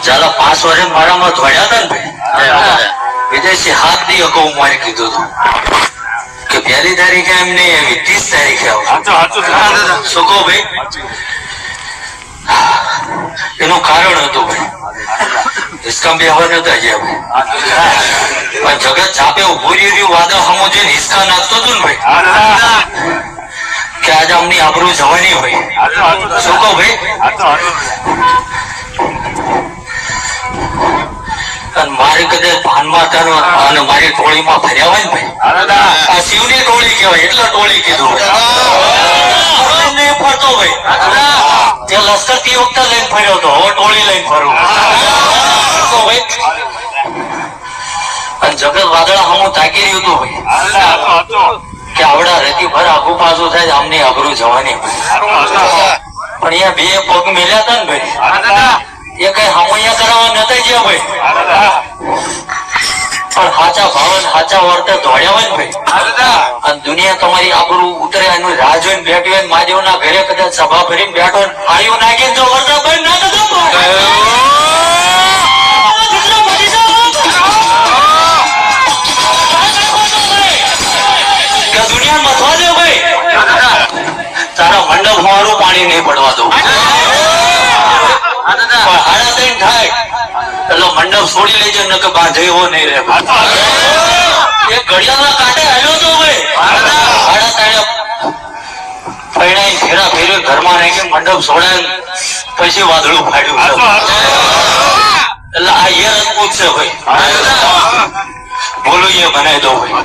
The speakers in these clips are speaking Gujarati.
ચાલો 5 વર્ષ મારામાં ધોડ્યા હતા ને ભાઈ, વિદેશી હાથ દી અગાઉ મારે કીધું હતું કે 1 તારીખે એમને 30 તારીખે આવશે. શું કહો ભાઈ? એનું કારણ હતું ભાઈ, હિસકા બે હવા નતા ગયા ભાઈ, પણ જગત ચાપે ઉભું રહ્યું વાદળ હમો જોઈને હિસકા નાખતો હતું ને ભાઈ, કે આજે અમની આબરૂ જવાની હોય. શું કહો ભાઈ? મારી કદાચ ભાનમાં હતા અને મારી ટોળીમાં ફર્યા હોય ને ભાઈ, આ શિવની ટોળી કહેવાય એટલે ટોળી કીધું નહીં ફરતો ભાઈ. તે લશ્કર તે વખતે લઈને ફર્યો હતો, હવે ટોળી લઈને ફરવું ભાઈ. અને જગત વાદળા હમું તાકી રહ્યું હતું ભાઈ કે આવડા રેતી ભર આગુ પાછું થાય આમની આબરૂ જવાની. પણ અહીંયા બે પગ મેલ્યા હતા ને ભાઈ, એ કઈ હમૈયા કરાવવા નતા ગયા ભાઈ, પણ સાચા ભાવન સાચા વર્તે દોડ્યા હોય ને ભાઈ, અને દુનિયા તમારી આબરૂ ઉતરે એનું રાહ જોઈને બેઠી હોય, મહાદેવ ના ઘરે કદાચ સભા ભરીને બેઠો આળીઓ નાખીને જો વર્તા ભાઈ ના કદો દુનિયા મથવા દે ભાઈ, તારા મંડપ મારું પાણી નહીં પડવા દઉં. થાય એટલે મંડપ છોડી લેજો ન કે બાંધે એવો નહીં રહે. એ ઘડિયાળના કાંઠે આવ્યો તો ભાઈ, ફેરા ફેરી ઘરમાં રહી ગઈ, મંડપ છોડાય પછી વાદળું ફાડ્યું. એટલે આ એ અદભુત છે ભાઈ, બોલો એ બનાવી દો ભાઈ.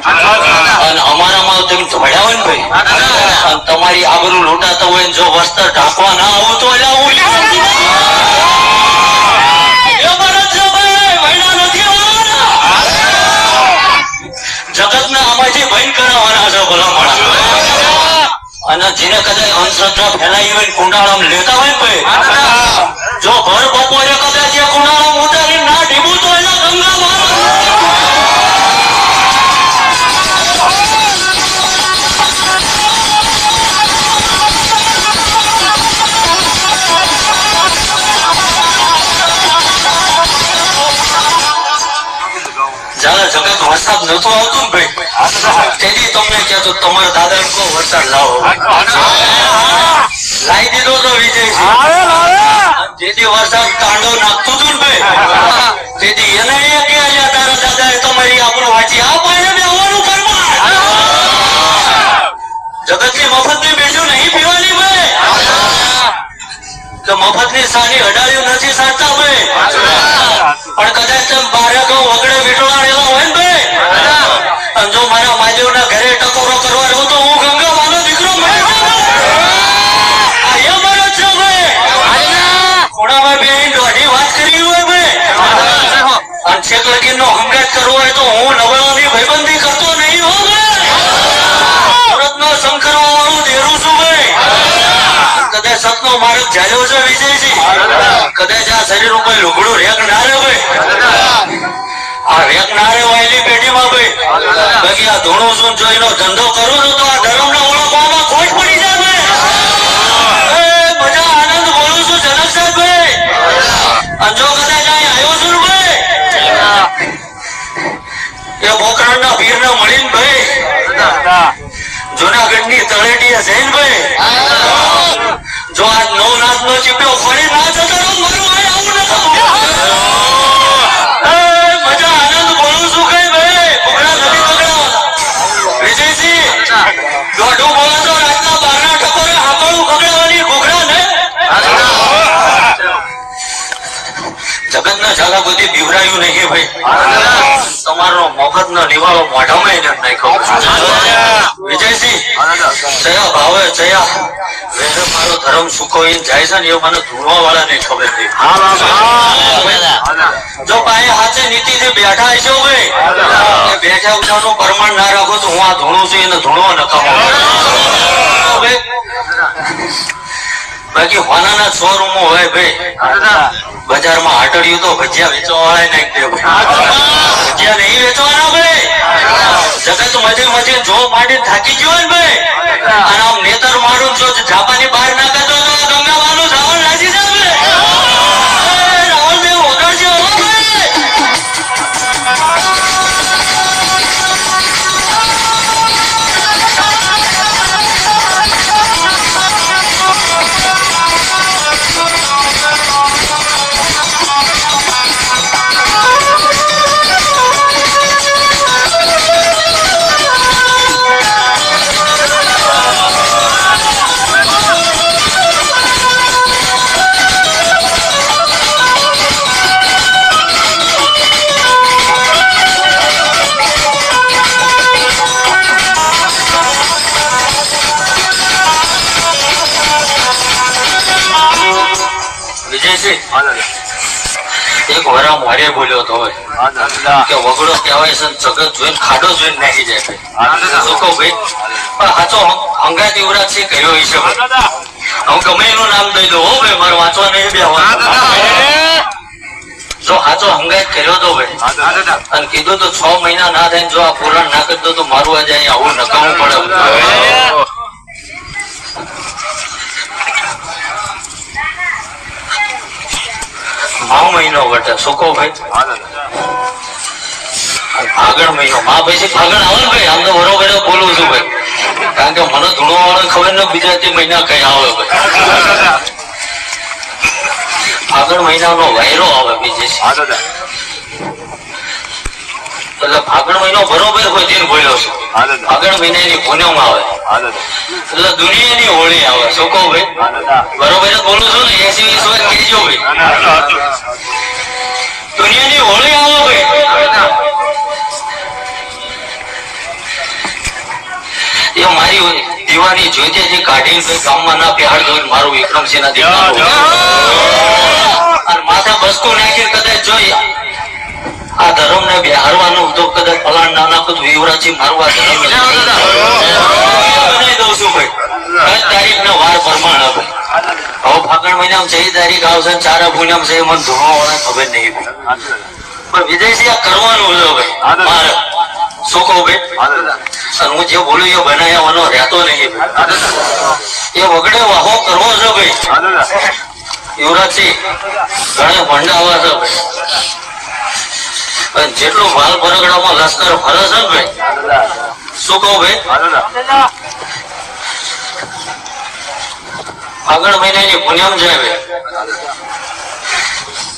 અને અમારામાં તમે ધોડ્યા હોય ને ભાઈ, અને તમારી આબરૂ લૂંટાતા હોય ને જો વસ્ત્ર ઢાંકવા ના આવું તો એટલે જગત ના આમાંથી ભય કરાવવાના છે ભલા માણસ. અને જેને કદાચ અંધશ્રદ્ધા ફેલાઈ હોય કુંડાળામાં લેતા હોય ને ભાઈ, જો ભર બપોરે કદાચ એ કુંડાળામાં ઉતારી ના ઢીબું તો એના ગંગા જયારે જગત વરસાદ નતો આવતું ને ભાઈ, તેથી તમને કહેતો તમારા દાદા કો વરસાદ લાવો. લાવી દીધો તો વિજય, જેથી વરસાદ તાંડો નાખતું હતું ને ભાઈ, તેથી એને એ કે તારા દાદા એ તમારી આપણું વાંચી આ પાણી આવવાનું કરવા. જગત ની મફત ની બેસું નહીં પીવાની ભાઈ, કે મફત ની સાની હડાડ્યું નથી સાચા ભાઈ, પણ કદાચ તમે બારે કહો વગડે વીટવાડેલા હોય ને ભાઈ, જો મારા મહાદેવ ના ઘરે ટકોરો કરવા રહ્યો તો હું ગંગા માનો દીકરો ખૂણામાં બેહીને દોઢી વાત કરી હોય ભાઈ, અને છેક લગીન નો હંગાત કરવો હોય તો હું નવલાની ભાઈબંધી કરતો નહીં હો ભાઈ, સુરત નો શંકરવા વાળું દેરું છું ભાઈ. કદાચ સતનો માર્ગ ચાલ્યો છે વિજયજી, કદાચ આ શરીર ઉપર લુગડું રેક ના રે ભાઈ, આ રેક ના રે વાયલી પેઢીમાં ભાઈ, બાકી આ ધૂણું શું જોઈનો ધંધો કરું છું તો આ ધર્મ ના ઓળખવામાં ખોટ પડી જાય ભાઈ. મજા આનંદ બોલું છું જનક સાહેબ ભાઈ, અને જો કદાચ અહીં આવ્યો છું ભાઈ, એ બોકરણ ના વીર ને મળીને ભાઈ, જુનાગઢ ની તળેટીએ જઈને ભાઈ, જો આ નવનાથ નો ચીપ્યો ફરી ના જતો મારું ભાઈ આવું નતું. મજા આનંદ બોલું છું કઈ ભાઈ, ઘોઘરા નથી પકડાવાના વિજયસિંહ, દોઢું બોલો તો રાતના 12 ટકોરે હાકડું પકડાવાની ઘોઘરા ને જગત ના ઝાલા બધી બીવરાયું નહીં ભાઈ, તમારો મફત નો નિવાળો મોઢામાં એને નાખ્યો. વિજયસિંહ જયા ભાવે જયા વેરે મારો ધર્મ સુકોઈને જાય છે ને એ મને ધૂણવા વાળા ને ખબર નથી. જો પાસે હાથે નીતિથી બેઠા છો ભાઈ, બેઠા ઉઠાનું પ્રમાણ ના રાખો તો હું આ ધૂણું છું એને ધૂણવા નકામો. બાકી હોનાના શોરૂમો હોય ભાઈ, બજારમાં હાટડિયું તો ભજીયા વેચવા વાળા નાખી દે ભાઈ, ભજીયા નહીં વેચવાના ભાઈ. જગત મજે મજે જો માંડી થાકી ગયો ને ભાઈ, અને આમ નેતર મારું જો જાપાની બહાર નાખે તો ગંગા માનું રાવણ લાગી જાય. રાવણ દેવ એક વરા મોરે બોલ્યો તો હોય કે વગડો કહેવાય છે જગત જોઈને ખાડો જોઈને નાખી જાય ભાઈ. શું કહું ભાઈ? પણ સાચો હંગાતી યુવરાજસિંહ કહ્યો હશે ભાઈ. હું ગમે એનું નામ દઈ દઉં હો ભાઈ, મારે વાંચવા નહીં બેહવાનું. જો સાચો હંગાત કર્યો તો ભાઈ અને કીધું તો 6 મહિના ના થાય જો આ પુરાણ ના કરતો તો મારું આજે અહીંયા આવું નકામું પડે. મા મહિનો વટે શું કહું ભાઈ? ફાગણ મહિનો મા પછી ફાગણ આવે ને ભાઈ. આમ તો બરોબર બોલું છું ભાઈ, કારણ કે મને ધૂણો વાળો ખબર ને બીજા તે મહિના કઈ આવે ભાઈ. ફાગણ મહિનાનો વાયરો આવે બીજે એટલે ફાગણ મહિનો બરોબર હોય તેને બોલ્યો છું. ફાગણ મહિનાની પૂનમ આવે એટલે દુનિયાની હોળી આવે. શું કહું ભાઈ? બરોબર જ બોલું છું ને? 80-20 વાર કહેજો ભાઈ. દુનિયાની હોળી આવે ભાઈ. એ મારી દીવાની જોઈતી જે કાઢીને ભાઈ ગામમાં ના પેહાડ દઉં મારું વિક્રમસિંહ ના દીકરા અને માથે બસકો નાખી કદાચ જોઈ આ ધર્મ ને બિહારવાનું તો કદાચ ફલાણ ના નાખું તો યુવરાજસિંહ મારું આ ધર્મ બનાવી દઉં છું ભાઈ. 10 તારીખ નો વાર પ્રમાણ હવે ફાગણ મહિનામાં 6 તારીખ આવશે 4 પૂનમ છે મને ધોવા વાળા ખબર નહીં પણ વિદેશી આ કરવાનું છે ભાઈ મારે. શું કહું ભાઈ? હું જે બોલું એ બનાવવાનો રહેતો નહીં ભાઈ. એ વગડે વાહો કરવો છે ભાઈ. યુવરાજસિંહ ઘણા ભંડાવા છે ભાઈ. જેટલું વાલ બરગડામાં લશ્કર ફરે છે ભાઈ. શું કહું ભાઈ? ફાગણ મહિનાની પૂનમ છે ભાઈ.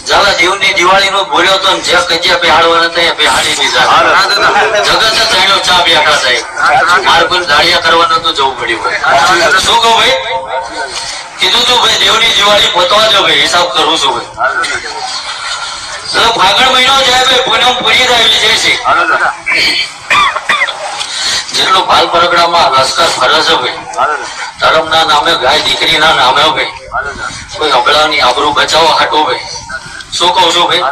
જાલા દેવની દિવાળી નું બોલ્યો તો જ્યાં કજિયા બેહાડવાના ત્યાં બેહાડી દીધા. જગત જાણ્યો ચા બેઠા થાય મારે કોઈ દાળિયા કરવાનું તો જવું પડ્યું. શું કહું ભાઈ? કીધું તું ભાઈ દેવની દિવાળી પતવા જો ભાઈ, હિસાબ કરું છું ભાઈ. ફાગણ મહિનો જાય ભાઈ, પૂનમ પૂરી થાય છે. જેટલું ભાલ પરગડામાં લશ્કર ફરે છે ભાઈ, ધર્મ ના નામે ગાય દીકરી ના નામે ભાઈ, કોઈ અબળાની આબરૂ બચાવવા હાટું ભાઈ. શું કહું છું ભાઈ?